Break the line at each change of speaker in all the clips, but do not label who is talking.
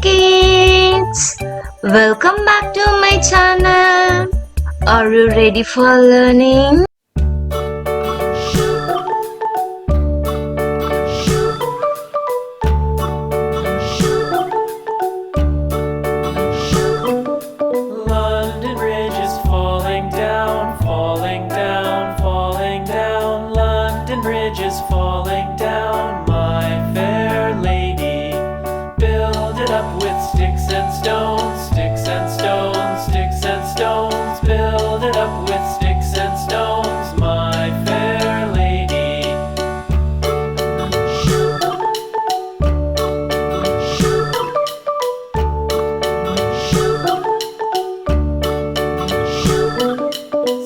kids! Welcome back to my channel. Are you ready for learning?
London Bridge is falling down, falling down, falling down. London Bridge is falling down, my fair lady. Build it up with sticks and stones, sticks and stones, sticks and stones. Build it up with sticks and stones, my fair lady.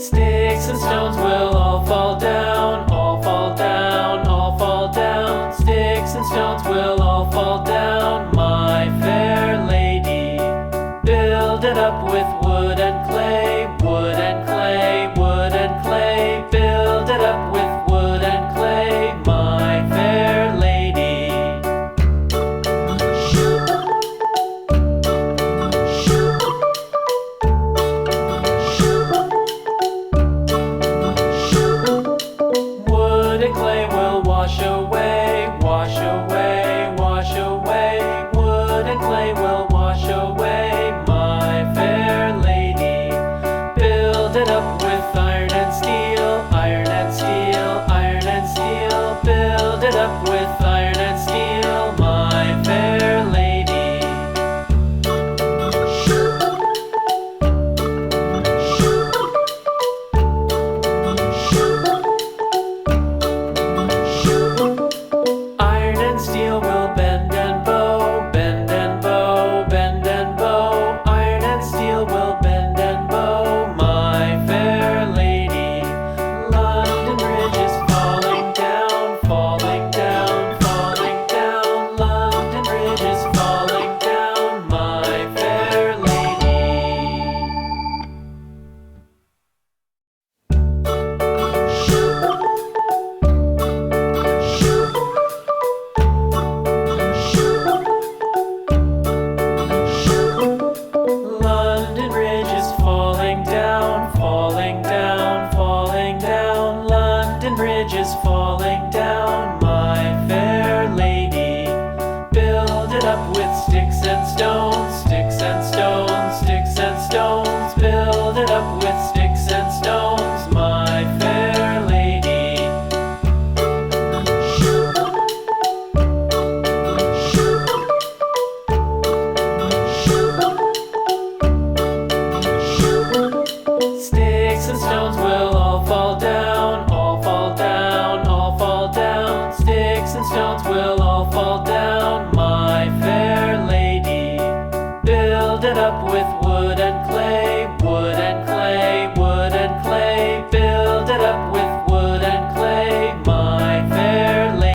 Sticks and stones will all fall down, all fall down, all fall down. Sticks and stones will all fall down, my fair lady. Build it up with wood and clay, wood and clay, wood and clay. Build it up with wood and clay, my fair lady. Wood and clay will wash away, wash away, wash away. Wood and clay will wash away, my fair lady. Build it up with iron and steel, iron and steel, iron and steel. Build it up with iron and steel, my fair lady. Iron and steel will bend and bow, bend and bow, bend and bow. Iron and steel will bend and bow, my fair lady. London Bridge is falling down, falling down, falling down. London Bridge is falling down, my fair lady. London Bridge is falling down, falling down, falling down. London Bridge is falling down, my fair lady. Build it up with sticks and stones, sticks and stones, sticks and stones. Build it up with sticks and stones, my fair lady. Sticks and stones will all fall down, all fall down, all fall down. Sticks and stones will all fall down.